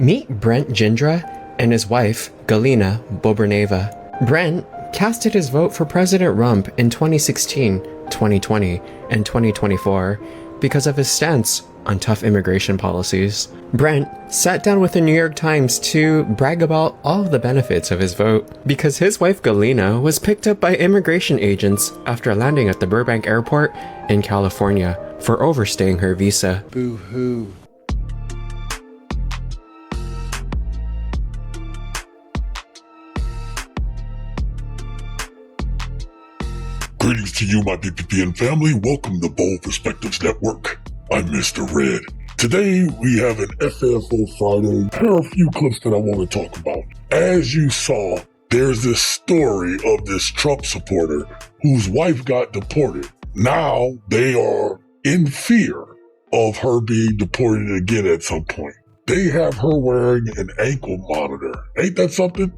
Meet Brent Jindra and his wife, Galina Boberneva. Brent casted his vote for President Trump in 2016, 2020, and 2024 because of his stance on tough immigration policies. Brent sat down with the New York Times to brag about all of the benefits of his vote because his wife Galina was picked up by immigration agents after landing at the Burbank airport in California for overstaying her visa. Boo-hoo. Greetings to you, my BPPN family. Welcome to Bold Perspectives Network. I'm Mr. Red. Today, we have an FAFO Friday. Here are a few clips that I want to talk about. As you saw, there's this story of this Trump supporter whose wife got deported. Now, they are in fear of her being deported again at some point. They have her wearing an ankle monitor. Ain't that something?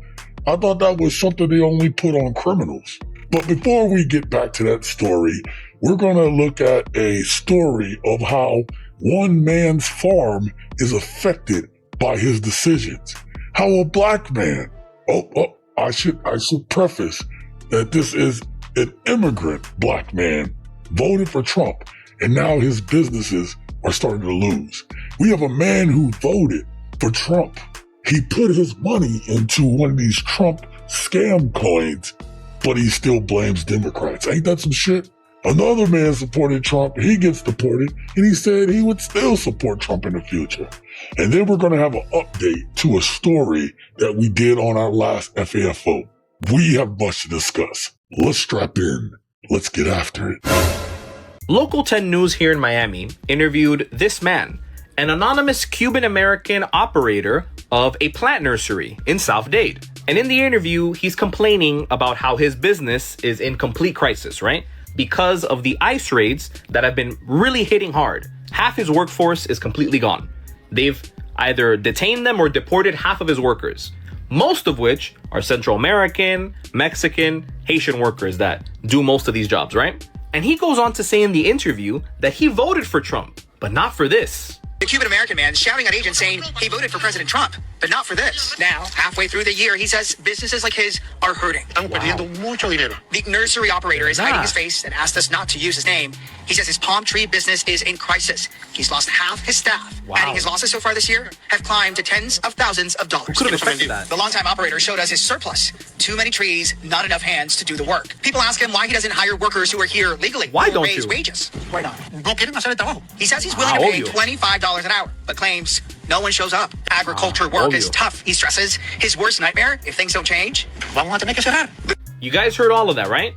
I thought that was something they only put on criminals. But before we get back to that story, we're going to look at a story of how one man's farm is affected by his decisions. How a black man, I should preface that this is an immigrant black man voted for Trump, and now his businesses are starting to lose. We have a man who voted for Trump. He put his money into one of these Trump scam coins, but he still blames Democrats. Ain't that some shit? Another man supported Trump, he gets deported, and he said he would still support Trump in the future. And then we're going to have an update to a story that we did on our last FAFO. We have much to discuss. Let's strap in. Let's get after it. Local 10 News here in Miami interviewed this man, an anonymous Cuban-American operator of a plant nursery in South Dade. And in the interview, he's complaining about how his business is in complete crisis, right? Because of the ICE raids that have been really hitting hard. Half his workforce is completely gone. They've either detained them or deported half of his workers, most of which are Central American, Mexican, Haitian workers that do most of these jobs, right? And he goes on to say in the interview that he voted for Trump, but not for this. The Cuban-American man shouting at agents saying he voted for President Trump, but not for this. Now, halfway through the year, he says businesses like his are hurting. The nursery operator is hiding his face and asked us not to use his name. He says his palm tree business is in crisis. He's lost half his staff. Adding his losses so far this year have climbed to tens of thousands of dollars. Who could have expected that? The longtime operator showed us his surplus. Too many trees, not enough hands to do the work. People ask him why he doesn't hire workers who are here legally. Why who will don't raise you? wages. Why not? He says he's willing to pay $25 an hour, but claims no one shows up. Agriculture work is tough, he stresses. His worst nightmare, if things don't change, You guys heard all of that, right?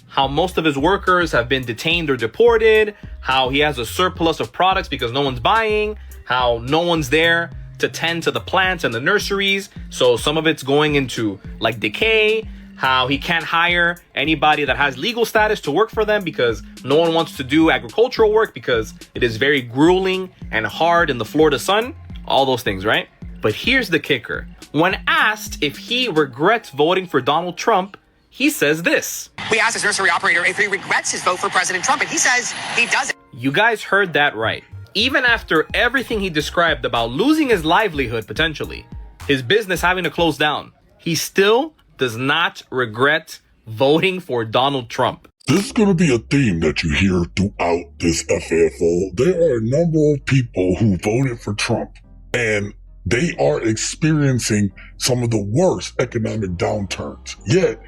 How most of his workers have been detained or deported, how he has a surplus of products because no one's buying, how no one's there to tend to the plants and the nurseries, so some of it's going into like decay, how he can't hire anybody that has legal status to work for them because no one wants to do agricultural work because it is very grueling and hard in the Florida sun, all those things, right? But here's the kicker. When asked if he regrets voting for Donald Trump, he says this. We asked his nursery operator if he regrets his vote for President Trump, and he says he doesn't. You guys heard that right. Even after everything he described about losing his livelihood potentially, his business having to close down, he still does not regret voting for Donald Trump. This is going to be a theme that you hear throughout this FAFO. There are a number of people who voted for Trump, and they are experiencing some of the worst economic downturns. Yet,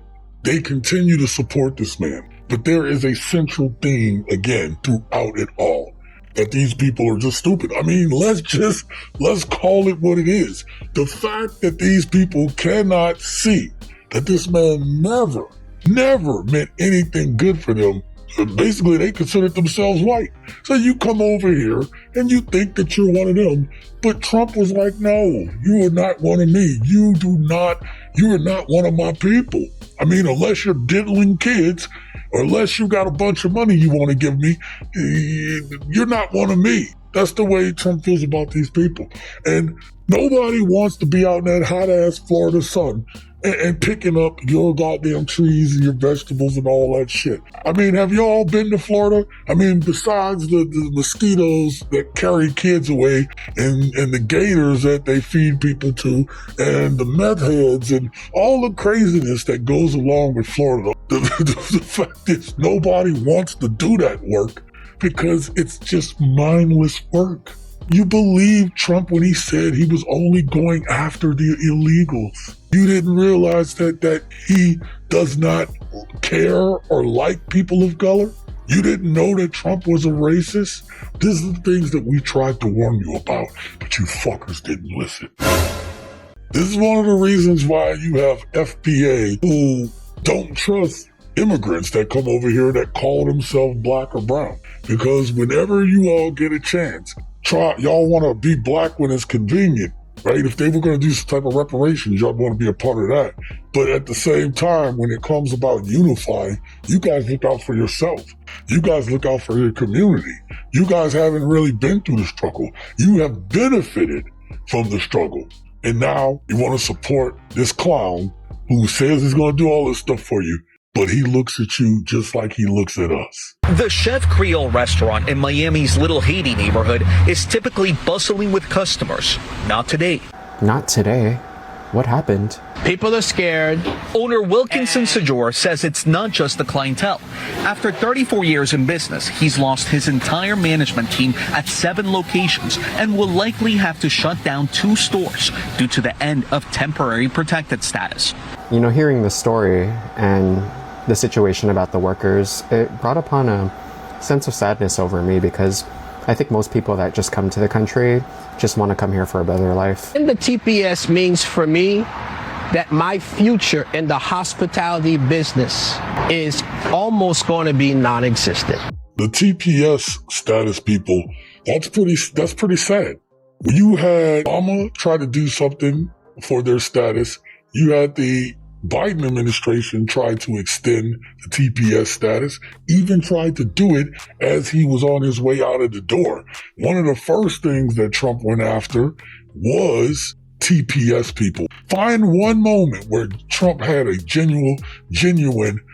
they continue to support this man. But there is a central theme, again, throughout it all, that these people are just stupid. I mean, let's call it what it is. The fact that these people cannot see that this man never meant anything good for them. Basically, they considered themselves white. So you come over here and you think that you're one of them. But Trump was like, no, you are not one of me. You are not one of my people. I mean, unless you're diddling kids, or unless you got a bunch of money you want to give me, you're not one of me. That's the way Trump feels about these people. And nobody wants to be out in that hot-ass Florida sun and picking up your goddamn trees and your vegetables and all that shit. I mean, have y'all been to Florida? I mean, besides the mosquitoes that carry kids away and the gators that they feed people to and the meth heads and all the craziness that goes along with Florida, the fact is nobody wants to do that work because it's just mindless work. You believed Trump when he said he was only going after the illegals. You didn't realize that he does not care or like people of color. You didn't know that Trump was a racist. These are the things that we tried to warn you about, but you fuckers didn't listen. This is one of the reasons why you have FBA who don't trust immigrants that come over here that call themselves black or brown. Because whenever you all get a chance, y'all want to be black when it's convenient, right? If they were going to do some type of reparations, y'all want to be a part of that. But at the same time, when it comes about unifying, you guys look out for yourself. You guys look out for your community. You guys haven't really been through the struggle. You have benefited from the struggle. And now you want to support this clown who says he's going to do all this stuff for you, but he looks at you just like he looks at us. The Chef Creole restaurant in Miami's Little Haiti neighborhood is typically bustling with customers. Not today. Not today. What happened? People are scared. Owner Wilkinson Sajor says it's not just the clientele. After 34 years in business, he's lost his entire management team at 7 locations and will likely have to shut down 2 stores due to the end of temporary protected status. You know, hearing the story and the situation about the workers, it brought upon a sense of sadness over me because I think most people that just come to the country just want to come here for a better life. And the TPS means for me that my future in the hospitality business is almost going to be non-existent. The TPS status people, that's pretty sad. When you had Obama try to do something for their status, you had the Biden administration tried to extend the TPS status, even tried to do it as he was on his way out of the door. One of the first things that Trump went after was TPS people. Find one moment where Trump had a genuine,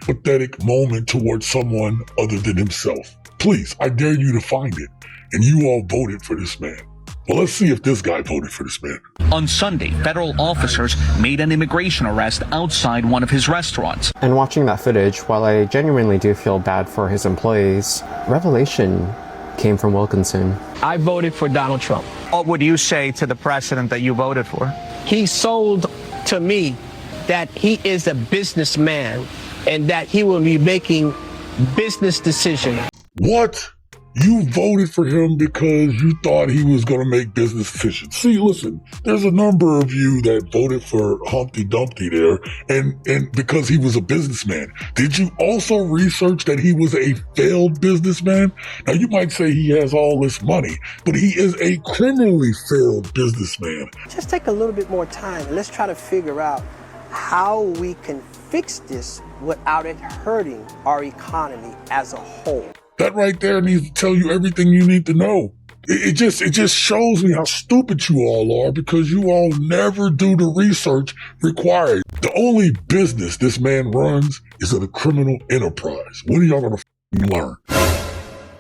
pathetic moment towards someone other than himself. Please, I dare you to find it. And you all voted for this man. Well, let's see if this guy voted for this man. On Sunday, federal officers made an immigration arrest outside one of his restaurants. And watching that footage, while I genuinely do feel bad for his employees, revelation came from Wilkinson. I voted for Donald Trump. What would you say to the president that you voted for? He sold to me that he is a businessman and that he will be making business decisions. What? You voted for him because you thought he was going to make business decisions. See, listen, there's a number of you that voted for Humpty Dumpty there, and because he was a businessman. Did you also research that he was a failed businessman? Now, you might say he has all this money, but he is a criminally failed businessman. Just take a little bit more time and let's try to figure out how we can fix this without it hurting our economy as a whole. That right there needs to tell you everything you need to know. It just shows me how stupid you all are because you all never do the research required. The only business this man runs is a criminal enterprise. When are y'all gonna learn?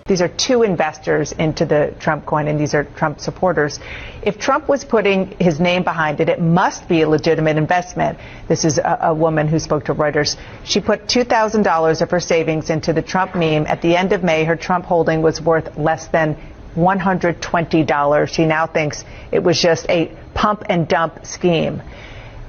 These are 2 investors into the Trump coin, and these are Trump supporters. If Trump was putting his name behind it, it must be a legitimate investment. This is a woman who spoke to Reuters. She put $2,000 of her savings into the Trump meme. At the end of May, her Trump holding was worth less than $120. She now thinks it was just a pump and dump scheme.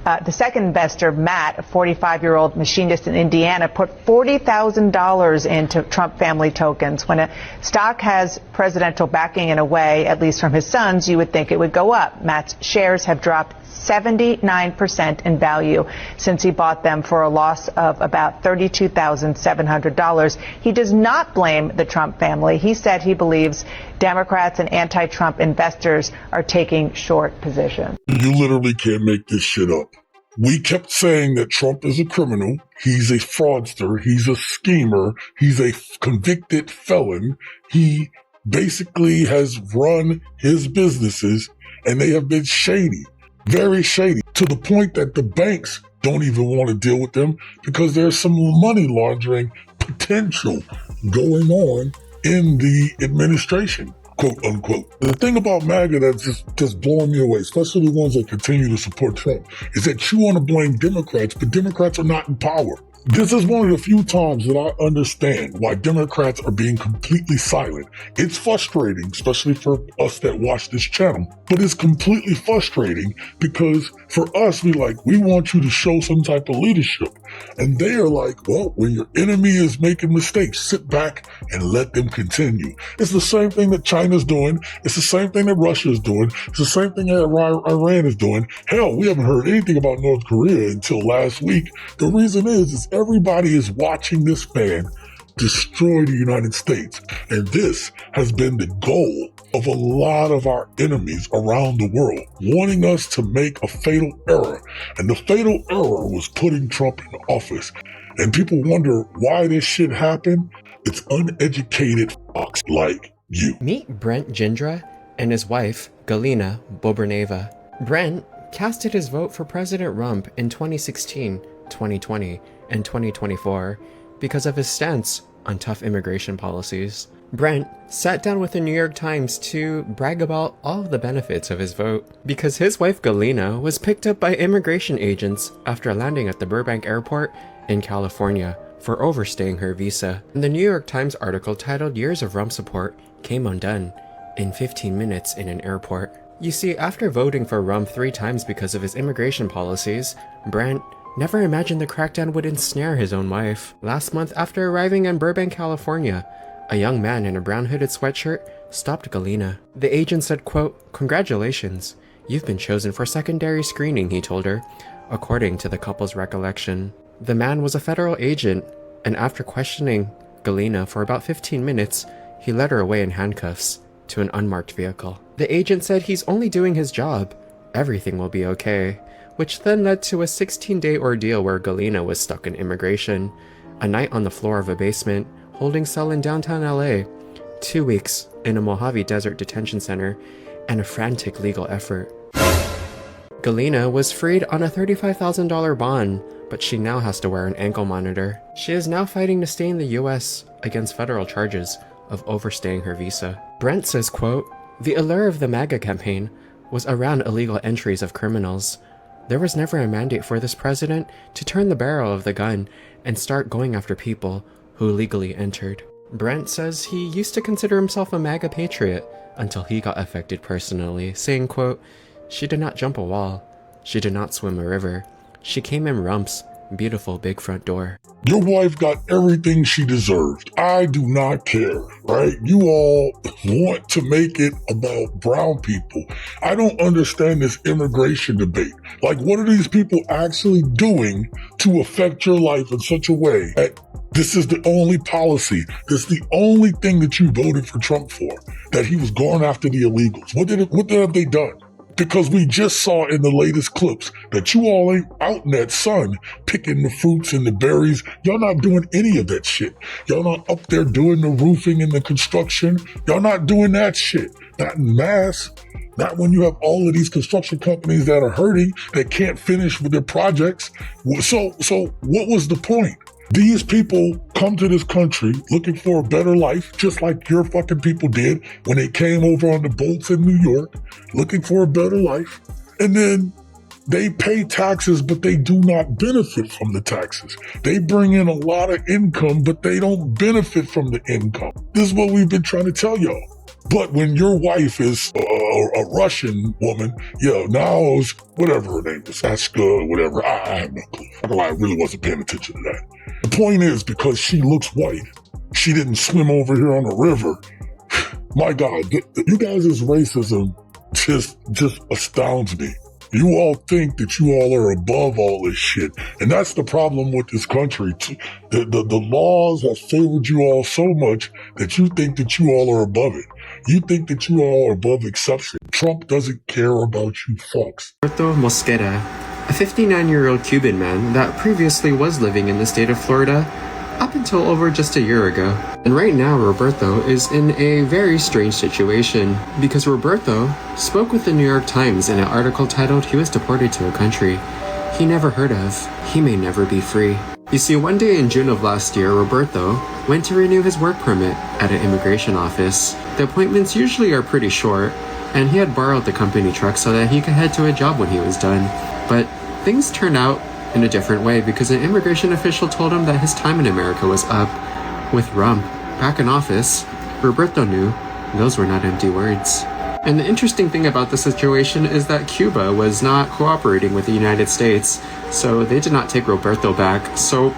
The second investor, Matt, a 45-year-old machinist in Indiana, put $40,000 into Trump family tokens. When a stock has presidential backing in a way, at least from his sons, you would think it would go up. Matt's shares have dropped 79% in value since he bought them for a loss of about $32,700. He does not blame the Trump family. He said he believes Democrats and anti-Trump investors are taking short positions. You literally can't make this shit up. We kept saying that Trump is a criminal. He's a fraudster. He's a schemer. He's a convicted felon. He basically has run his businesses and they have been shady. Very shady, to the point that the banks don't even want to deal with them because there's some money laundering potential going on in the administration, quote unquote. The thing about MAGA that's just blowing me away, especially the ones that continue to support Trump, is that you want to blame Democrats, but Democrats are not in power. This is one of the few times that I understand why Democrats are being completely silent. It's frustrating, especially for us that watch this channel, but it's completely frustrating because for us, we want you to show some type of leadership. And they are like, well, when your enemy is making mistakes, sit back and let them continue. It's the same thing that China's doing. It's the same thing that Russia's doing. It's the same thing that Iran is doing. Hell, we haven't heard anything about North Korea until last week. The reason is everybody is watching this man destroy the United States. And this has been the goal of a lot of our enemies around the world, wanting us to make a fatal error. And the fatal error was putting Trump in office. And people wonder why this shit happened. It's uneducated fucks like you. Meet Brent Jindra and his wife, Galina Boberneva. Brent casted his vote for President Trump in 2016, 2020, and 2024 because of his stance on tough immigration policies. Brent sat down with the New York Times to brag about all of the benefits of his vote because his wife Galina was picked up by immigration agents after landing at the Burbank airport in California for overstaying her visa. The New York Times article titled "Years of Trump Support Came Undone in 15 Minutes in an Airport." You see, after voting for Trump 3 times because of his immigration policies, Brent never imagined the crackdown would ensnare his own wife. Last month, after arriving in Burbank, California, a young man in a brown hooded sweatshirt stopped Galina. The agent said, quote, "Congratulations, you've been chosen for secondary screening," he told her, according to the couple's recollection. The man was a federal agent, and after questioning Galina for about 15 minutes, he led her away in handcuffs to an unmarked vehicle. The agent said he's only doing his job. Everything will be okay. Which then led to a 16-day ordeal where Galina was stuck in immigration, a night on the floor of a basement holding cell in downtown LA, 2 weeks in a Mojave Desert detention center, and a frantic legal effort. Galina was freed on a $35,000 bond, but she now has to wear an ankle monitor. She is now fighting to stay in the US against federal charges of overstaying her visa. Brent says, quote, "The allure of the MAGA campaign was around illegal entries of criminals. There was never a mandate for this president to turn the barrel of the gun and start going after people who legally entered." Brent says he used to consider himself a MAGA patriot until he got affected personally, saying, quote, "She did not jump a wall. She did not swim a river. She came in Rump's beautiful big front door." Your wife got everything she deserved. I do not care, right? You all want to make it about brown people. I don't understand this immigration debate. Like, what are these people actually doing to affect your life in such a way that this is the only policy, this is the only thing that you voted for Trump for, that he was going after the illegals? What have they done? Because we just saw in the latest clips that you all ain't out in that sun picking the fruits and the berries. Y'all not doing any of that shit. Y'all not up there doing the roofing and the construction. Y'all not doing that shit. Not in mass. Not when you have all of these construction companies that are hurting, that can't finish with their projects. So what was the point? These people come to this country looking for a better life, just like your fucking people did when they came over on the boats in New York, looking for a better life. And then they pay taxes, but they do not benefit from the taxes. They bring in a lot of income, but they don't benefit from the income. This is what we've been trying to tell y'all. But when your wife is a Russian woman, now it's whatever her name is, Aska or whatever, I have no clue. I really wasn't paying attention to that. The point is, because she looks white, she didn't swim over here on a river. My God, you guys' racism just astounds me. You all think that you all are above all this shit. And that's the problem with this country. The laws have favored you all so much that you think that you all are above it. You think that you all are above exception. Trump doesn't care about you fucks. Roberto Mosquera, a 59-year-old Cuban man that previously was living in the state of Florida up until over just a year ago. And right now, Roberto is in a very strange situation because Roberto spoke with the New York Times in an article titled "He was deported to a country he never heard of, he may never be free. You see, one day in June of last year, Roberto went to renew his work permit at an immigration office. The appointments usually are pretty short, and he had borrowed the company truck so that he could head to a job when he was done. But things turned out in a different way because an immigration official told him that his time in America was up. With Rump back in office, Roberto knew those were not empty words. And the interesting thing about the situation is that Cuba was not cooperating with the United States, so they did not take Roberto back. So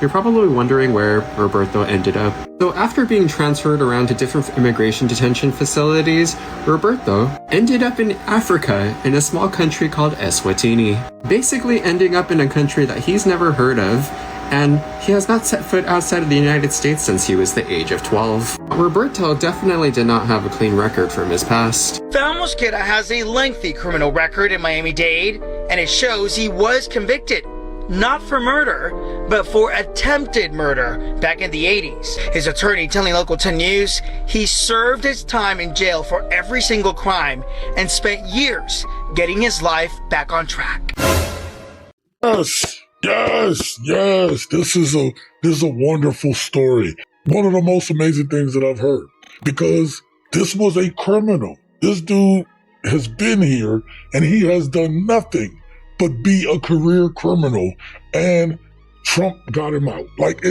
you're probably wondering where Roberto ended up. So after being transferred around to different immigration detention facilities, Roberto ended up in Africa in a small country called Eswatini. Basically ending up in a country that he's never heard of, and he has not set foot outside of the United States since he was the age of 12. Roberto definitely did not have a clean record from his past. Mosqueda has a lengthy criminal record in Miami-Dade, and it shows he was convicted, not for murder, but for attempted murder back in the 80s. His attorney telling Local 10 News he served his time in jail for every single crime and spent years getting his life back on track. Yes. This is a wonderful story. One of the most amazing things that I've heard, because this was a criminal. This dude has been here and he has done nothing but be a career criminal, and Trump got him out. Like,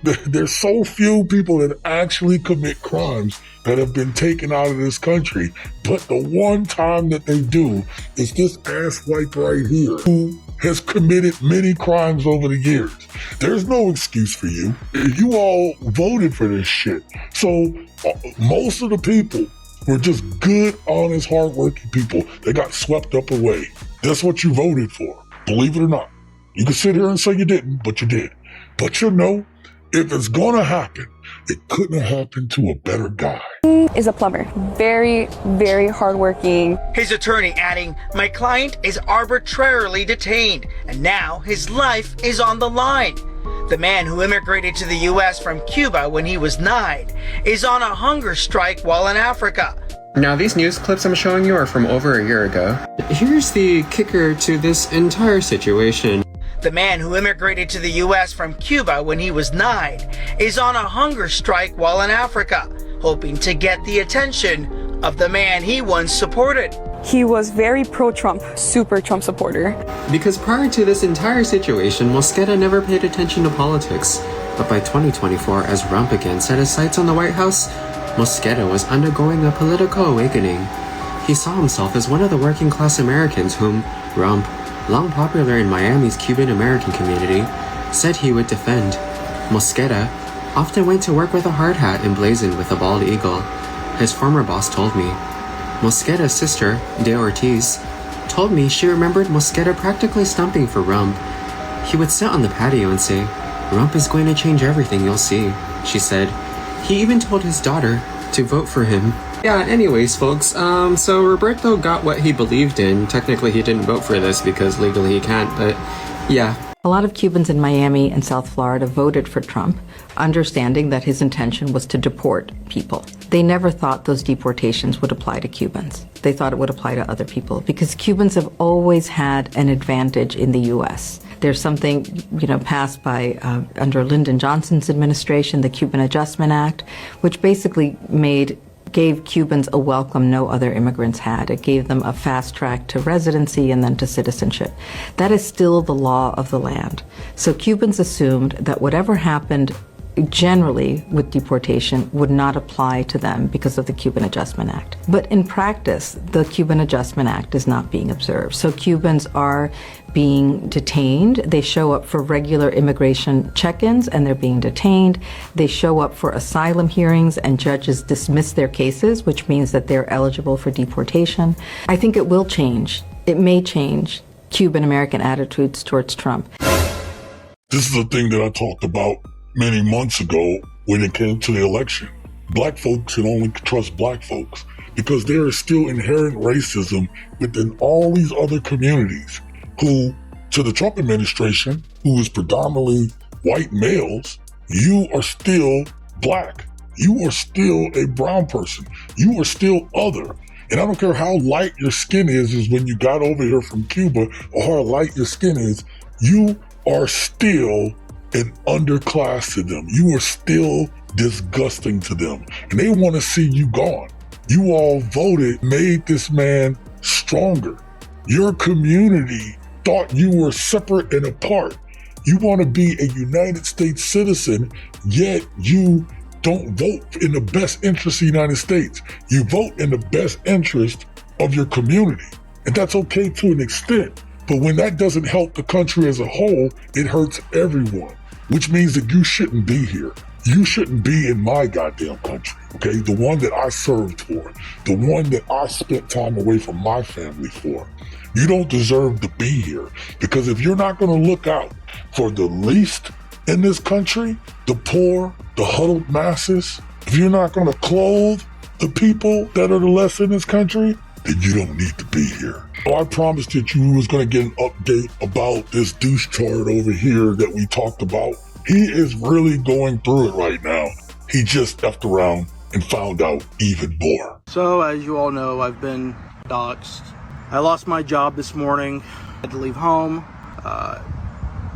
there's so few people that actually commit crimes that have been taken out of this country, but the one time that they do is this asswipe right here, who has committed many crimes over the years. There's no excuse for you. You all voted for this shit. So most of the people were just good, honest, hardworking people. They got swept up away. That's what you voted for, believe it or not. You can sit here and say you didn't, but you did. But you know, if it's gonna happen, it couldn't have happened to a better guy. He is a plumber. Very, very hardworking. His attorney adding, my client is arbitrarily detained, and now his life is on the line. The man who immigrated to the U.S. from Cuba when he was 9 is on a hunger strike while in Africa. Now, these news clips I'm showing you are from over a year ago. Here's the kicker to this entire situation. The man who immigrated to the U.S. from Cuba when he was 9 is on a hunger strike while in Africa, hoping to get the attention of the man he once supported. He was very pro-Trump, super Trump supporter. Because prior to this entire situation, Mosqueda never paid attention to politics. But by 2024, as Rump again set his sights on the White House, Mosqueda was undergoing a political awakening. He saw himself as one of the working class Americans whom Rump, long popular in Miami's Cuban American community, said he would defend. Mosqueda often went to work with a hard hat emblazoned with a bald eagle. His former boss told me. Mosqueda's sister, De Ortiz, told me she remembered Mosqueda practically stumping for Rump. He would sit on the patio and say, "Rump is going to change everything, you'll see," she said. He even told his daughter to vote for him. Yeah, anyways, folks, so Roberto got what he believed in. Technically, he didn't vote for this because legally he can't, but yeah. A lot of Cubans in Miami and South Florida voted for Trump, understanding that his intention was to deport people. They never thought those deportations would apply to Cubans. They thought it would apply to other people because Cubans have always had an advantage in the U.S. There's something, passed by under Lyndon Johnson's administration, the Cuban Adjustment Act, which basically gave Cubans a welcome no other immigrants had. It gave them a fast track to residency and then to citizenship. That is still the law of the land. So Cubans assumed that whatever happened generally with deportation would not apply to them because of the Cuban Adjustment Act. But in practice, the Cuban Adjustment Act is not being observed. So Cubans are being detained. They show up for regular immigration check-ins and they're being detained. They show up for asylum hearings and judges dismiss their cases, which means that they're eligible for deportation. I think it will change. It may change Cuban American attitudes towards Trump. This is a thing that I talked about many months ago when it came to the election. Black folks should only trust black folks because there is still inherent racism within all these other communities who, to the Trump administration, who is predominantly white males, you are still black. You are still a brown person. You are still other. And I don't care how light your skin is when you got over here from Cuba, or how light your skin is, you are still an underclass to them. You are still disgusting to them. And they want to see you gone. You all voted, made this man stronger. Your community thought you were separate and apart. You want to be a United States citizen, yet you don't vote in the best interest of the United States. You vote in the best interest of your community. And that's okay to an extent. But when that doesn't help the country as a whole, it hurts everyone, which means that you shouldn't be here. You shouldn't be in my goddamn country, okay? The one that I served for, the one that I spent time away from my family for. You don't deserve to be here, because if you're not going to look out for the least in this country, the poor, the huddled masses, if you're not going to clothe the people that are the less in this country, then you don't need to be here. Oh, I promised that you was going to get an update about this douche-tard over here that we talked about. He is really going through it right now. He just effed around and found out even more. So, as you all know, I've been doxxed. I lost my job this morning. I had to leave home.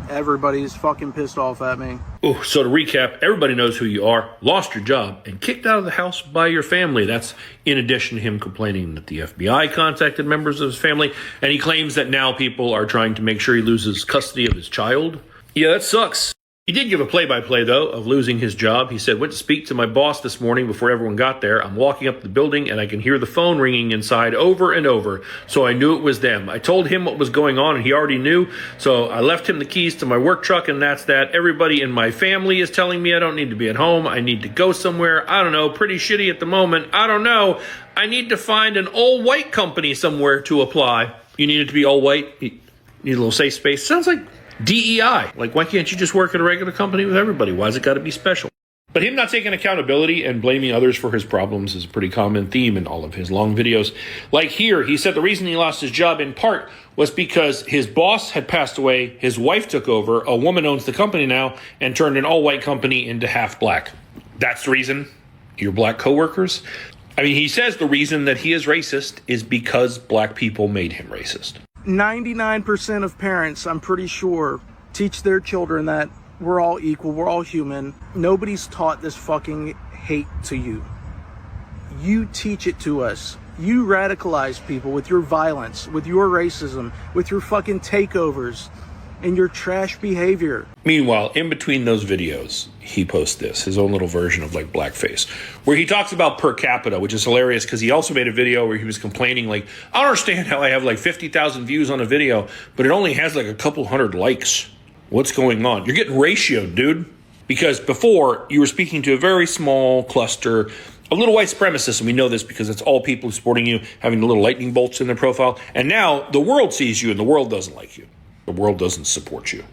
Everybody's fucking pissed off at me. Oh, so to recap, everybody knows who you are, lost your job, and kicked out of the house by your family. That's in addition to him complaining that the FBI contacted members of his family, and he claims that now people are trying to make sure he loses custody of his child. Yeah, that sucks. He did give a play-by-play, though, of losing his job. He said, went to speak to my boss this morning before everyone got there. I'm walking up the building, and I can hear the phone ringing inside over and over, so I knew it was them. I told him what was going on, and he already knew, so I left him the keys to my work truck, and that's that. Everybody in my family is telling me I don't need to be at home. I need to go somewhere. I don't know, pretty shitty at the moment. I don't know. I need to find an all-white company somewhere to apply. You need it to be all-white? You need a little safe space? Sounds like DEI. Like, why can't you just work at a regular company with everybody? Why's it got to be special? But him not taking accountability and blaming others for his problems is a pretty common theme in all of his long videos. Like here, he said the reason he lost his job in part was because his boss had passed away, his wife took over, a woman owns the company now, and turned an all-white company into half black. That's the reason? Your black coworkers? I mean, he says the reason that he is racist is because black people made him racist. 99% of parents, I'm pretty sure, teach their children that we're all equal, we're all human. Nobody's taught this fucking hate to you. You teach it to us. You radicalize people with your violence, with your racism, with your fucking takeovers, and your trash behavior. Meanwhile, in between those videos, he posts this, his own little version of like blackface, where he talks about per capita, which is hilarious because he also made a video where he was complaining like, I don't understand how I have like 50,000 views on a video, but it only has like a couple hundred likes. What's going on? You're getting ratioed, dude. Because before, you were speaking to a very small cluster of little white supremacists, and we know this because it's all people supporting you, having the little lightning bolts in their profile. And now the world sees you and the world doesn't like you. The world doesn't support you.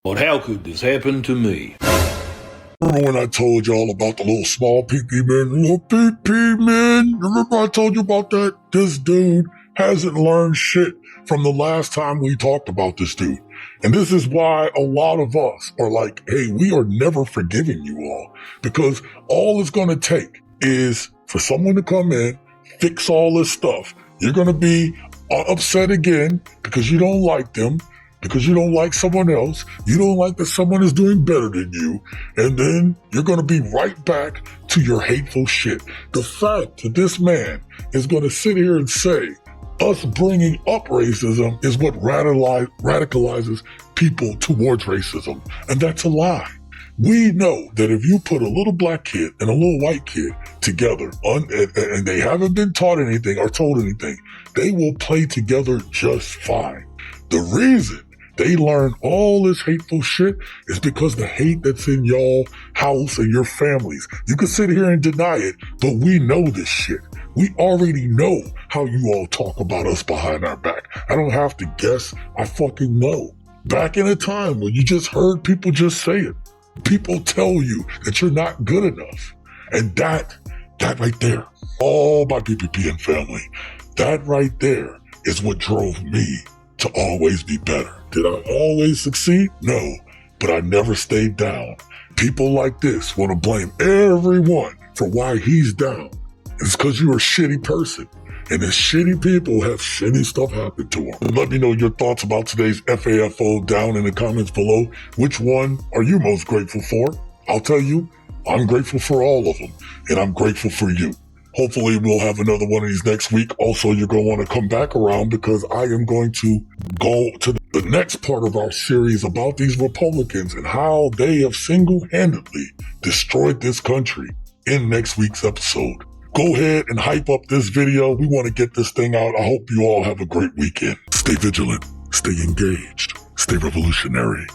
But how could this happen to me? Remember when I told y'all about the little small PP man? Little PP man. Remember I told you about that? This dude hasn't learned shit from the last time we talked about this dude. And this is why a lot of us are like, hey, we are never forgiving you all. Because all it's going to take is for someone to come in, fix all this stuff. You're going to be upset again because you don't like them. Because you don't like someone else, you don't like that someone is doing better than you, and then you're going to be right back to your hateful shit. The fact that this man is going to sit here and say, us bringing up racism is what radicalizes people towards racism, and that's a lie. We know that if you put a little black kid and a little white kid together, and they haven't been taught anything or told anything, they will play together just fine. The reason they learn all this hateful shit is because the hate that's in y'all house and your families. You can sit here and deny it, but we know this shit. We already know how you all talk about us behind our back. I don't have to guess. I fucking know. Back in a time when you just heard people just say it, people tell you that you're not good enough. And that right there, all my BPPN family, that right there is what drove me to always be better. Did I always succeed? No, but I never stayed down. People like this want to blame everyone for why he's down. It's because you're a shitty person. and the shitty people have shitty stuff happen to them. Let me know your thoughts about today's FAFO down in the comments below. Which one are you most grateful for? I'll tell you, I'm grateful for all of them, and I'm grateful for you. Hopefully we'll have another one of these next week. Also, you're going to want to come back around because I am going to go to the next part of our series about these Republicans and how they have single-handedly destroyed this country in next week's episode. Go ahead and hype up this video. We want to get this thing out. I hope you all have a great weekend. Stay vigilant, stay engaged, stay revolutionary.